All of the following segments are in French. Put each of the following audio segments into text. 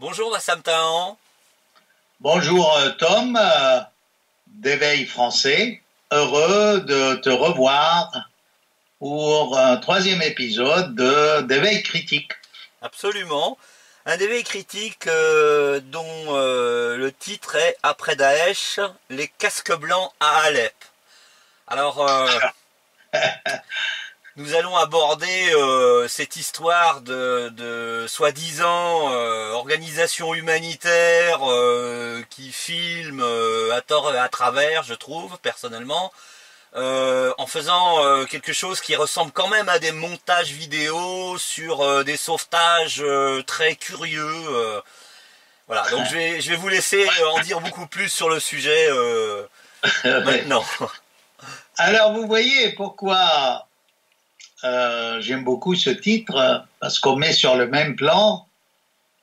Bonjour Massam Tahan. Bonjour Tom, d'Éveil français, heureux de te revoir pour un troisième épisode d'Éveil critique. Absolument. Un éveil critique dont le titre est Après Daesh, les casques blancs à Alep. Alors, nous allons aborder cette histoire de soi-disant organisation humanitaire qui filme à tort et à travers, je trouve, personnellement, en faisant quelque chose qui ressemble quand même à des montages vidéo sur des sauvetages très curieux. Voilà, donc je vais vous laisser en dire beaucoup plus sur le sujet maintenant. Alors vous voyez pourquoi j'aime beaucoup ce titre, parce qu'on met sur le même plan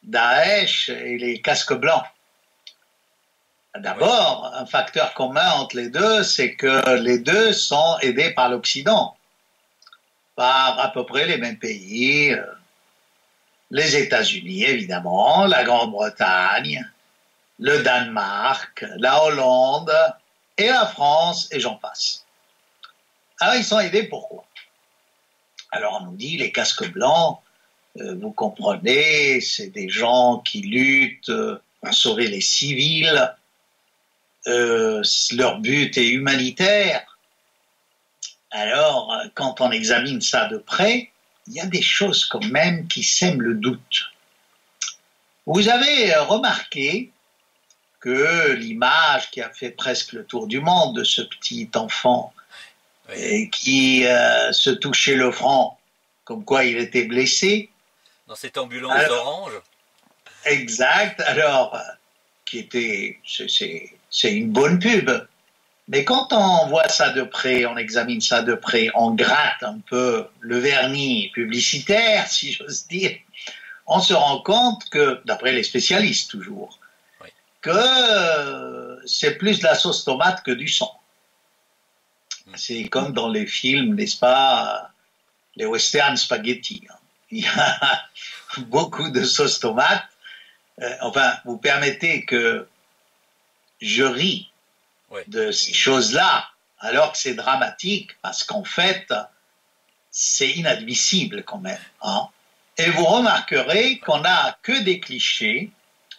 Daesh et les casques blancs. D'abord, un facteur commun entre les deux, c'est que les deux sont aidés par l'Occident, par à peu près les mêmes pays, les États-Unis évidemment, la Grande-Bretagne, le Danemark, la Hollande et la France, et j'en passe. Alors ils sont aidés pourquoi? Alors on nous dit les casques blancs, vous comprenez, c'est des gens qui luttent pour sauver les civils. Leur but est humanitaire. Alors, quand on examine ça de près, il y a des choses quand même qui sèment le doute. Vous avez remarqué que l'image qui a fait presque le tour du monde de ce petit enfant qui se touchait le front, comme quoi il était blessé. Dans cette ambulance orange. Exact. Alors, c'est une bonne pub. Mais quand on voit ça de près, on examine ça de près, on gratte un peu le vernis publicitaire, si j'ose dire, on se rend compte que, d'après les spécialistes toujours, que c'est plus de la sauce tomate que du sang. C'est comme dans les films, n'est-ce pas, les western spaghetti. Il y a beaucoup de sauce tomate. Enfin, vous permettez que je ris de ces choses-là, alors que c'est dramatique, parce qu'en fait, c'est inadmissible quand même. Hein. Et vous remarquerez qu'on n'a que des clichés,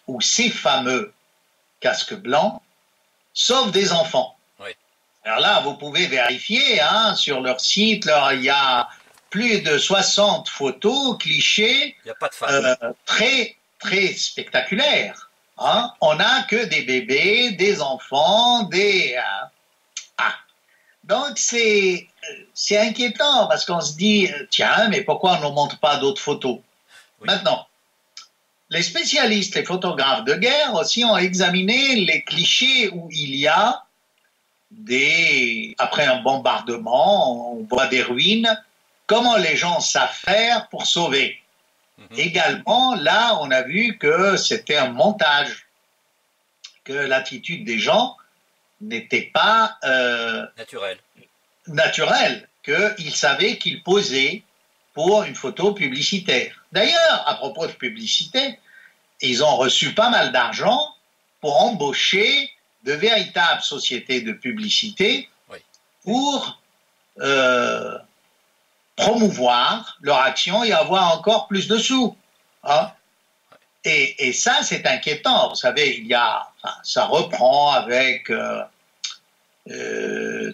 ou ces fameux casques blancs, sauf des enfants. Oui. Alors là, vous pouvez vérifier, hein, sur leur site, il y a plus de 60 photos, clichés, il n'y a pas de femmes. très spectaculaires. Hein. On n'a que des bébés, des enfants, Donc c'est inquiétant parce qu'on se dit, tiens, mais pourquoi on ne montre pas d'autres photos? Maintenant, les spécialistes, les photographes de guerre aussi ont examiné les clichés où il y a après un bombardement, on voit des ruines, comment les gens savent faire pour sauver. Également, là, on a vu que c'était un montage, que l'attitude des gens n'était pas naturelle, qu'ils savaient qu'ils posaient pour une photo publicitaire. D'ailleurs, à propos de publicité, ils ont reçu pas mal d'argent pour embaucher de véritables sociétés de publicité pour promouvoir leur action et avoir encore plus de sous. Hein. Et ça, c'est inquiétant. Vous savez, ça reprend avec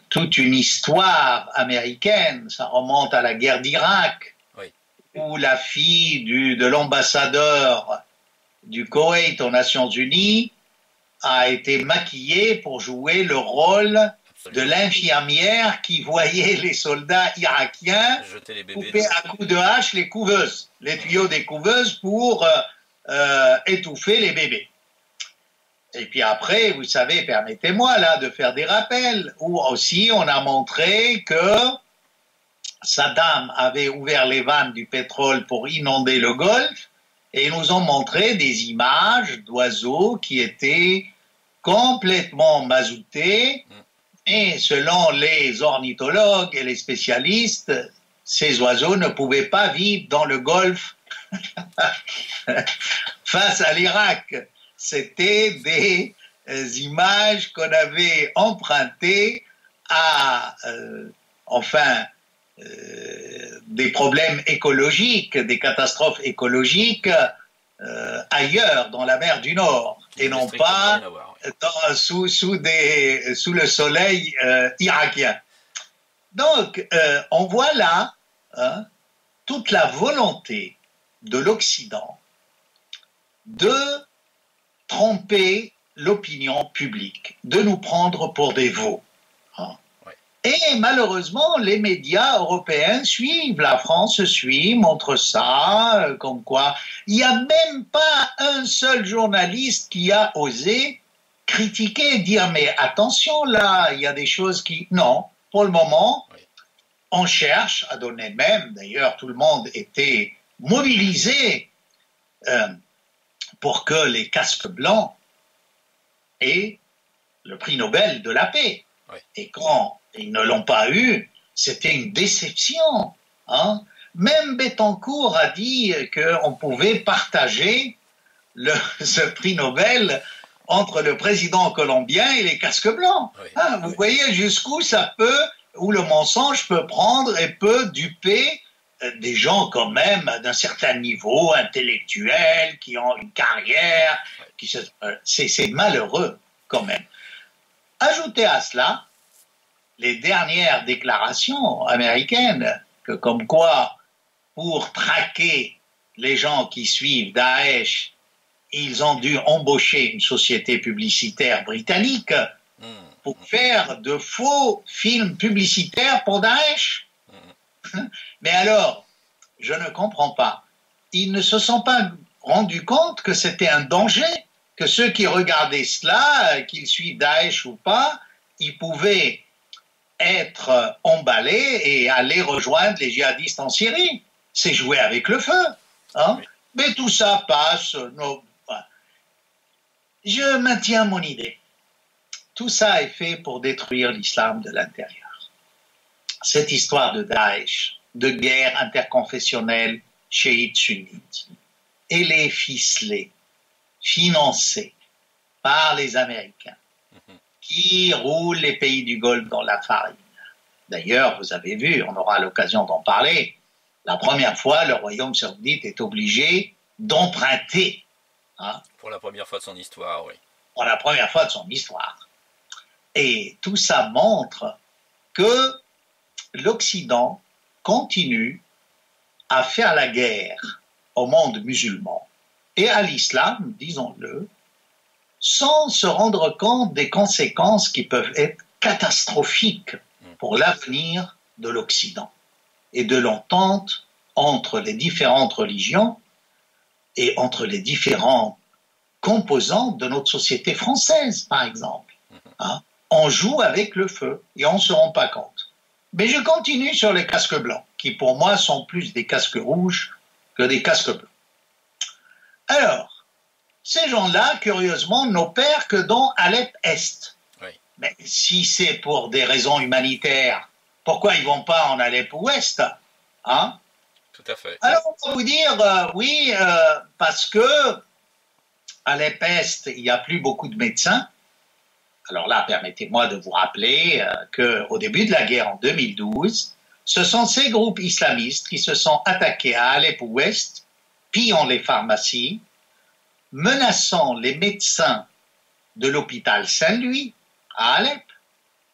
toute une histoire américaine. Ça remonte à la guerre d'Irak, où la fille de l'ambassadeur du Koweït aux Nations Unies a été maquillée pour jouer le rôle de l'infirmière qui voyait les soldats irakiens couper à coups de hache les couveuses, les tuyaux des couveuses pour étouffer les bébés. Et puis après, vous savez, permettez-moi là de faire des rappels, où aussi on a montré que Saddam avait ouvert les vannes du pétrole pour inonder le Golfe, et ils nous ont montré des images d'oiseaux qui étaient complètement mazoutés. Et selon les ornithologues et les spécialistes, ces oiseaux ne pouvaient pas vivre dans le Golfe face à l'Irak. C'était des images qu'on avait empruntées à, des problèmes écologiques, des catastrophes écologiques ailleurs, dans la mer du Nord, et non pas sous le soleil irakien. Donc, on voit là toute la volonté de l'Occident de tromper l'opinion publique, de nous prendre pour des veaux. Et malheureusement, les médias européens suivent, la France suit, montre ça, comme quoi il n'y a même pas un seul journaliste qui a osé critiquer, dire mais attention là, il y a des choses qui... Non, pour le moment, on cherche à donner même, d'ailleurs tout le monde était mobilisé pour que les casques blancs aient le prix Nobel de la paix. Et quand ils ne l'ont pas eu, c'était une déception. Même Bettencourt a dit qu'on pouvait partager ce prix Nobel entre le président colombien et les casques blancs. Vous voyez jusqu'où ça peut, où le mensonge peut prendre et peut duper des gens quand même d'un certain niveau intellectuel, qui ont une carrière. C'est malheureux quand même. Ajoutez à cela les dernières déclarations américaines, que comme quoi, pour traquer les gens qui suivent Daesh, ils ont dû embaucher une société publicitaire britannique pour faire de faux films publicitaires pour Daesh. Mais alors, je ne comprends pas. Ils ne se sont pas rendus compte que c'était un danger, que ceux qui regardaient cela, qu'ils suivent Daesh ou pas, ils pouvaient être emballés et aller rejoindre les djihadistes en Syrie. C'est jouer avec le feu. Mais tout ça passe. Je maintiens mon idée. Tout ça est fait pour détruire l'islam de l'intérieur. Cette histoire de Daesh, de guerre interconfessionnelle chiite-sunnite, elle est ficelée, financée par les Américains, qui roulent les pays du Golfe dans la farine. D'ailleurs, vous avez vu, on aura l'occasion d'en parler, la première fois, le royaume saoudite est obligé d'emprunter. Pour la première fois de son histoire, oui. Pour la première fois de son histoire. Et tout ça montre que l'Occident continue à faire la guerre au monde musulman et à l'islam, disons-le, sans se rendre compte des conséquences qui peuvent être catastrophiques pour l'avenir de l'Occident et de l'entente entre les différentes religions et entre les différents composants de notre société française, par exemple. On joue avec le feu et on ne se rend pas compte. Mais je continue sur les casques blancs, qui pour moi sont plus des casques rouges que des casques blancs. Alors, ces gens-là, curieusement, n'opèrent que dans Alep-Est. Mais si c'est pour des raisons humanitaires, pourquoi ils ne vont pas en Alep-Ouest? Tout à fait. Alors, on va vous dire, oui, parce que Alep-Est, il n'y a plus beaucoup de médecins. Alors là, permettez-moi de vous rappeler qu'au début de la guerre en 2012, ce sont ces groupes islamistes qui se sont attaqués à Alep-Ouest, pillant les pharmacies, menaçant les médecins de l'hôpital Saint-Louis à Alep.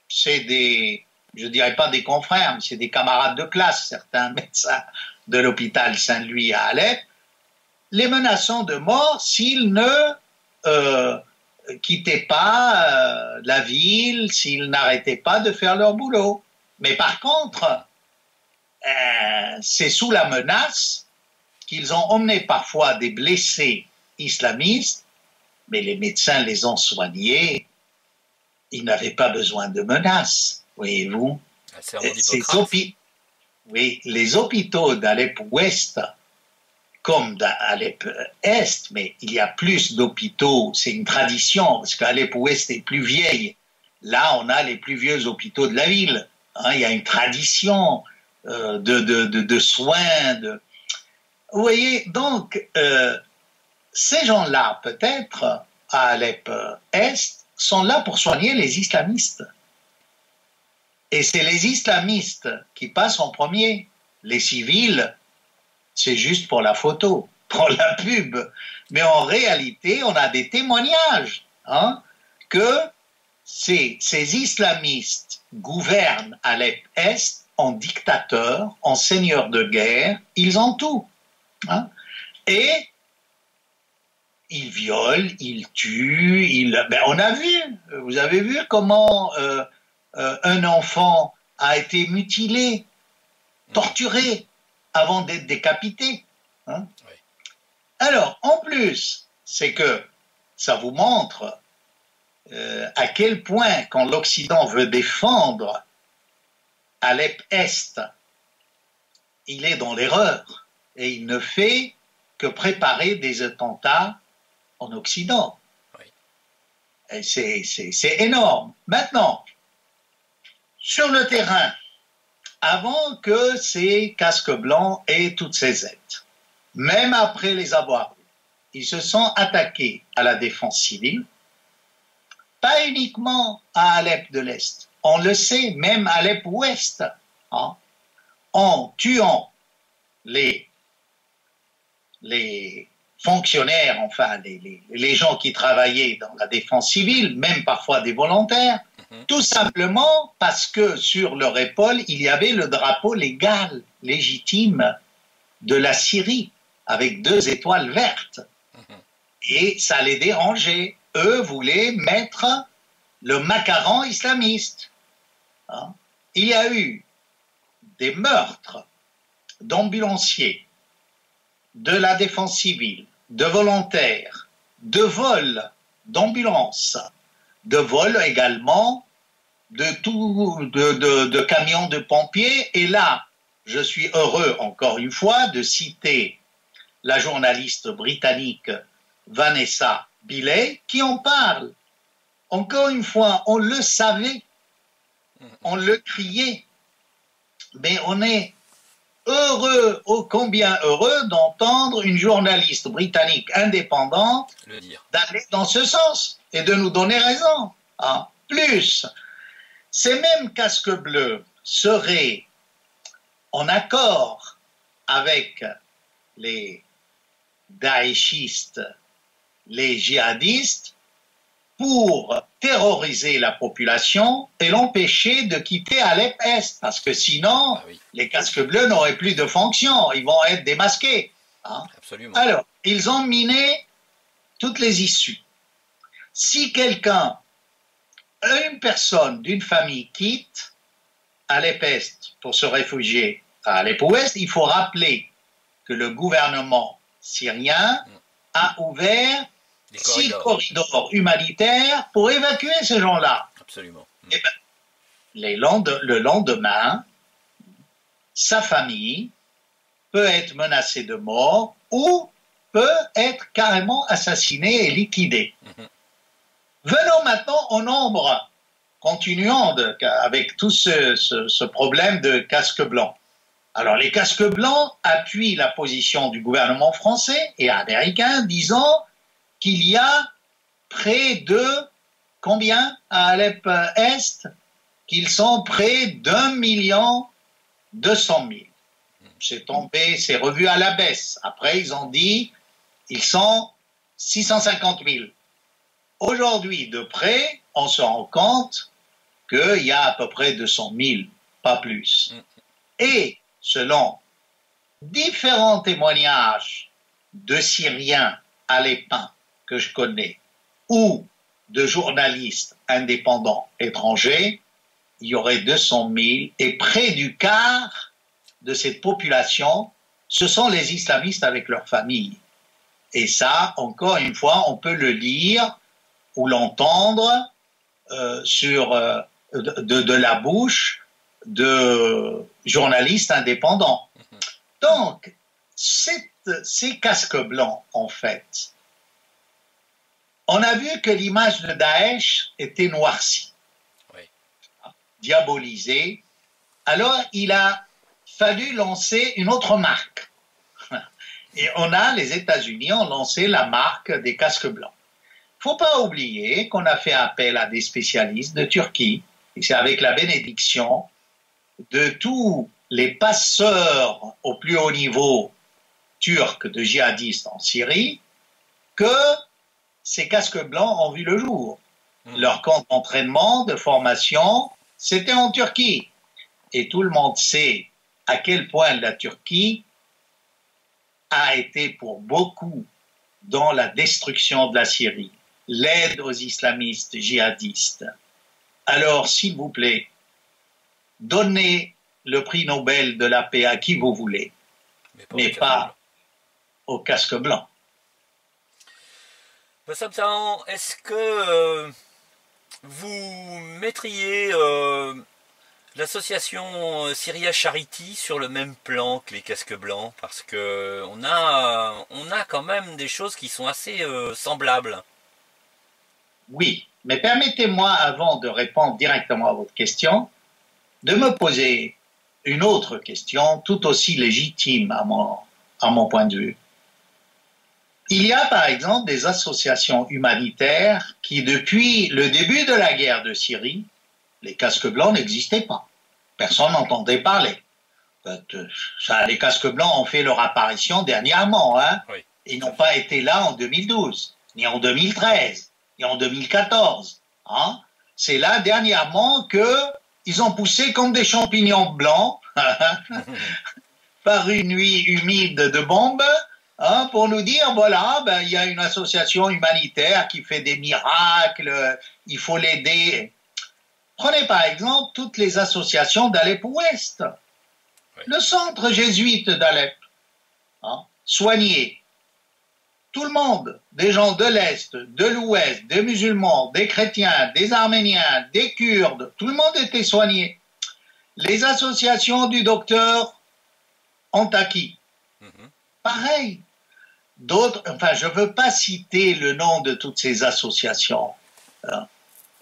C'est des, je dirais pas des confrères, mais c'est des camarades de classe, certains médecins de l'hôpital Saint-Louis à Alep, les menaçant de mort s'ils ne quittaient pas la ville, s'ils n'arrêtaient pas de faire leur boulot. Mais par contre, c'est sous la menace qu'ils ont emmené parfois des blessés islamistes, mais les médecins les ont soignés. Ils n'avaient pas besoin de menaces, voyez-vous. Oui, les hôpitaux d'Alep-Ouest, comme d'Alep-Est, mais il y a plus d'hôpitaux, c'est une tradition, parce qu'Alep-Ouest est plus vieille. Là, on a les plus vieux hôpitaux de la ville. Il y a une tradition de soins. Vous voyez, donc, ces gens-là, peut-être, à Alep-Est, sont là pour soigner les islamistes. Et c'est les islamistes qui passent en premier. Les civils, c'est juste pour la photo, pour la pub. Mais en réalité, on a des témoignages que ces islamistes gouvernent Alep-Est en dictateurs, en seigneurs de guerre, ils ont tout. Et ils violent, ils tuent, on a vu, vous avez vu comment un enfant a été mutilé, torturé, avant d'être décapité. Oui. Alors, en plus, c'est que ça vous montre à quel point, quand l'Occident veut défendre Alep-Est, il est dans l'erreur et il ne fait que préparer des attentats en Occident. Oui. C'est énorme. Maintenant, sur le terrain, avant que ces casques blancs aient toutes ces aides, même après les avoir eus, ils se sont attaqués à la défense civile, pas uniquement à Alep de l'Est, on le sait, même à Alep Ouest, en tuant les fonctionnaires, enfin les gens qui travaillaient dans la défense civile, même parfois des volontaires, tout simplement parce que sur leur épaule, il y avait le drapeau légal, légitime de la Syrie, avec 2 étoiles vertes. Et ça les dérangeait. Eux voulaient mettre le macaron islamiste. Il y a eu des meurtres d'ambulanciers, de la défense civile, de volontaires, de vols d'ambulances, de vols également de camions de pompiers. Et là, je suis heureux, encore une fois, de citer la journaliste britannique Vanessa Billey, qui en parle. Encore une fois, on le savait, on le criait, mais on est heureux, ô combien heureux d'entendre une journaliste britannique indépendante d'aller dans ce sens et de nous donner raison. Plus, ces mêmes casques bleus seraient en accord avec les daéchistes, les djihadistes, pour terroriser la population et l'empêcher de quitter Alep-Est, parce que sinon, les casques bleus n'auraient plus de fonction, ils vont être démasqués. Absolument. Alors, ils ont miné toutes les issues. Si quelqu'un, une personne d'une famille quitte Alep-Est pour se réfugier à Alep-Ouest, il faut rappeler que le gouvernement syrien a ouvert 6 corridors humanitaires pour évacuer ces gens-là. Absolument. Et le lendemain, sa famille peut être menacée de mort ou peut être carrément assassinée et liquidée. Venons maintenant au nombre, continuons avec tout ce problème de casques blancs. Alors les casques blancs appuient la position du gouvernement français et américain, disant qu'il y a près de, combien à Alep-Est? Qu'ils sont près d'1 200 000. C'est tombé, c'est revu à la baisse. Après, ils ont dit, ils sont 650 000. Aujourd'hui, de près, on se rend compte qu'il y a à peu près 200 000, pas plus. Et selon différents témoignages de Syriens alépins que je connais, ou de journalistes indépendants étrangers, il y aurait 200 000, et près du quart de cette population, ce sont les islamistes avec leurs familles. Et ça, encore une fois, on peut le lire ou l'entendre de la bouche de journalistes indépendants. Donc, ces casques blancs, en fait, on a vu que l'image de Daesh était noircie, diabolisée. Alors, il a fallu lancer une autre marque. Et les États-Unis ont lancé la marque des casques blancs. Il ne faut pas oublier qu'on a fait appel à des spécialistes de Turquie, et c'est avec la bénédiction de tous les passeurs au plus haut niveau turcs de djihadistes en Syrie que ces casques blancs ont vu le jour. Leur camp d'entraînement, de formation, c'était en Turquie. Et tout le monde sait à quel point la Turquie a été pour beaucoup dans la destruction de la Syrie, l'aide aux islamistes djihadistes. Alors, s'il vous plaît, donnez le prix Nobel de la paix à qui vous voulez, mais pas au casque blanc. Bassam Sahan, est-ce que vous mettriez l'association Syria Charity sur le même plan que les casques blancs? Parce que on a quand même des choses qui sont assez semblables. Oui, mais permettez-moi, avant de répondre directement à votre question, de me poser une autre question tout aussi légitime à mon point de vue. Il y a par exemple des associations humanitaires qui, depuis le début de la guerre de Syrie, les casques blancs n'existaient pas. Personne n'entendait parler. Les casques blancs ont fait leur apparition dernièrement. Oui. Ils n'ont pas été là en 2012, ni en 2013, ni en 2014. C'est là dernièrement qu'ils ont poussé comme des champignons blancs par une nuit humide de bombes. Pour nous dire, voilà, il y a une association humanitaire qui fait des miracles, il faut l'aider. Prenez par exemple toutes les associations d'Alep-Ouest. Oui. Le centre jésuite d'Alep, soigner tout le monde, des gens de l'Est, de l'Ouest, des musulmans, des chrétiens, des Arméniens, des Kurdes, tout le monde était soigné. Les associations du docteur Antaki, pareil. D'autres, je ne veux pas citer le nom de toutes ces associations.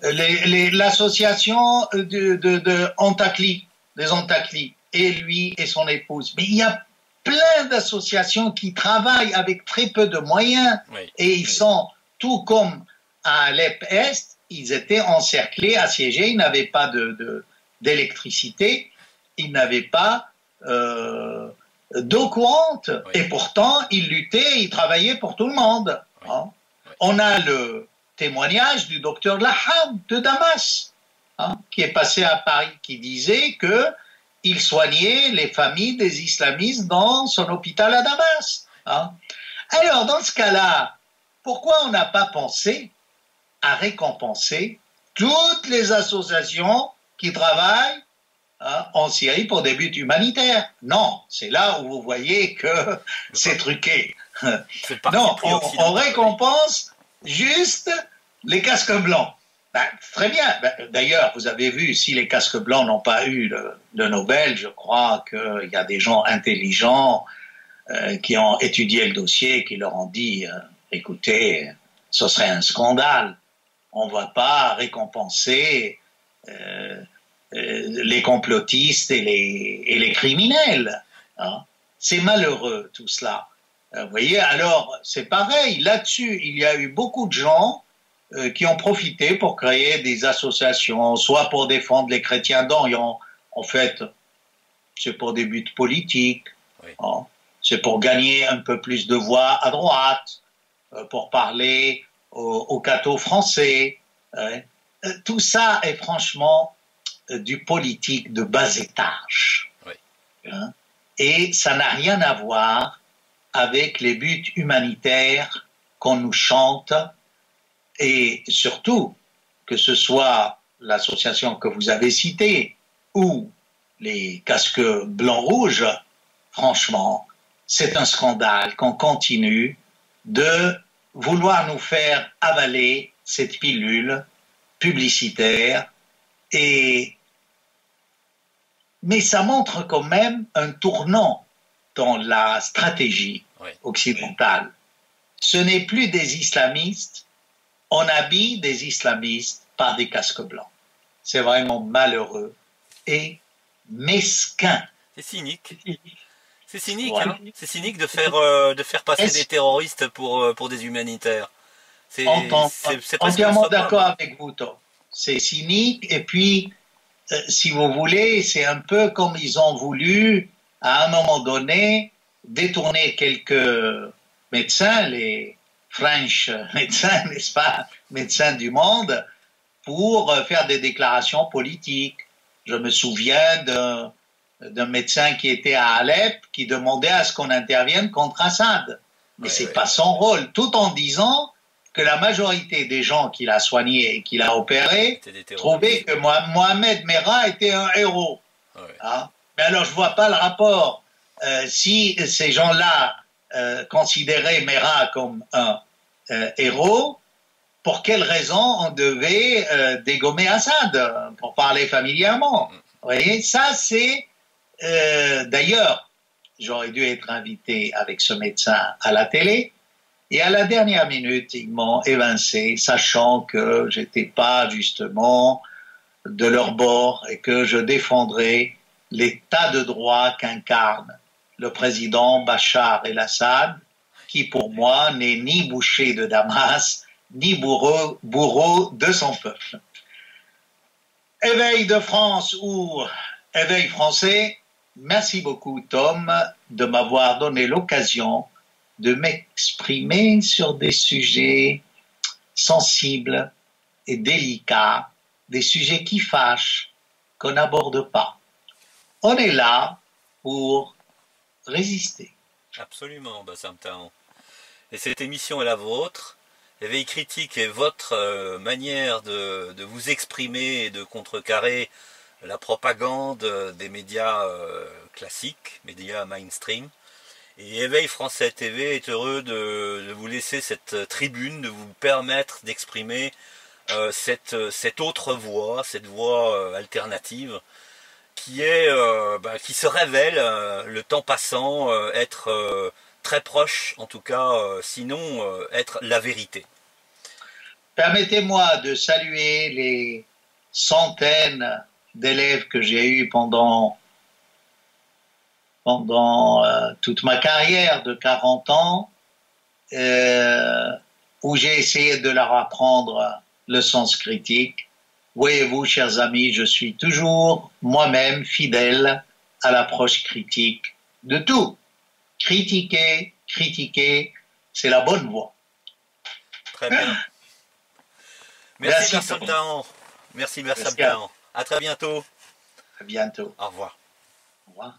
L'association de Antakli, des Antakli, et lui et son épouse. Mais il y a plein d'associations qui travaillent avec très peu de moyens. Oui. Et ils sont, tout comme à Alep-Est, ils étaient encerclés, assiégés, ils n'avaient pas d'électricité, ils n'avaient pas d'eau courante. Oui. Et pourtant, ils luttaient, ils travaillaient pour tout le monde. Oui. Oui. On a le témoignage du docteur Laham de Damas, qui est passé à Paris, qui disait qu'il soignait les familles des islamistes dans son hôpital à Damas. Alors, dans ce cas-là, pourquoi on n'a pas pensé à récompenser toutes les associations qui travaillent en Syrie pour des buts humanitaires? Non, c'est là où vous voyez que c'est truqué. Non, on récompense juste les casques blancs. Très bien. D'ailleurs, vous avez vu, si les casques blancs n'ont pas eu le Nobel, je crois qu'il y a des gens intelligents qui ont étudié le dossier, qui leur ont dit, écoutez, ce serait un scandale. On ne va pas récompenser les complotistes et les criminels. C'est malheureux tout cela. Vous voyez, alors c'est pareil, là-dessus, il y a eu beaucoup de gens qui ont profité pour créer des associations, soit pour défendre les chrétiens d'Orient, en fait, c'est pour des buts politiques, oui. C'est pour gagner un peu plus de voix à droite, pour parler aux cathos français. Tout ça est franchement du politique de bas étage. Oui. Et ça n'a rien à voir avec les buts humanitaires qu'on nous chante, et surtout que ce soit l'association que vous avez citée ou les casques blancs-rouges, franchement, c'est un scandale qu'on continue de vouloir nous faire avaler cette pilule publicitaire, mais ça montre quand même un tournant dans la stratégie occidentale. Ce n'est plus des islamistes, on habille des islamistes par des casques blancs. C'est vraiment malheureux et mesquin. C'est cynique. C'est cynique, Voilà. hein. C'est cynique de faire passer des terroristes pour des humanitaires. C'est presque Entièrement instoppable. d'accord avec vous, Tom. C'est cynique, et puis, si vous voulez, c'est un peu comme ils ont voulu, à un moment donné, détourner quelques médecins, les French médecins, n'est-ce pas, médecins du monde, pour faire des déclarations politiques. Je me souviens d'un médecin qui était à Alep, qui demandait à ce qu'on intervienne contre Assad. Mais c'est pas son rôle, tout en disant que la majorité des gens qu'il a soignés et qu'il a opérés trouvaient que Mohamed Merah était un héros. Ouais. Hein? Mais alors, je vois pas le rapport. Si ces gens-là considéraient Merah comme un héros, pour quelle raison on devait dégommer Assad, pour parler familièrement? Vous voyez, ça c'est... D'ailleurs, j'aurais dû être invité avec ce médecin à la télé, et à la dernière minute, ils m'ont évincé, sachant que j'étais pas justement de leur bord et que je défendrais l'état de droit qu'incarne le président Bachar el-Assad, qui pour moi n'est ni boucher de Damas, ni bourreau de son peuple. Éveil de France ou éveil français, merci beaucoup Tom de m'avoir donné l'occasion de m'exprimer sur des sujets sensibles et délicats, des sujets qui fâchent, qu'on n'aborde pas. On est là pour résister. Absolument, Bassam Tahan. Et cette émission est la vôtre. Éveil critique est votre manière de vous exprimer et de contrecarrer la propagande des médias classiques, médias mainstream. Et Éveil Français TV est heureux de vous laisser cette tribune, de vous permettre d'exprimer cette autre voix, cette voix alternative, qui se révèle, le temps passant, être très proche, en tout cas, sinon être la vérité. Permettez-moi de saluer les centaines d'élèves que j'ai eus pendant toute ma carrière de 40 ans, où j'ai essayé de leur apprendre le sens critique. Voyez-vous, chers amis, je suis toujours moi-même fidèle à l'approche critique de tout. Critiquer, c'est la bonne voie. Très bien. Merci Bassam Tahan. Merci Bassam Tahan. À très bientôt. À bientôt. Au revoir. Au revoir.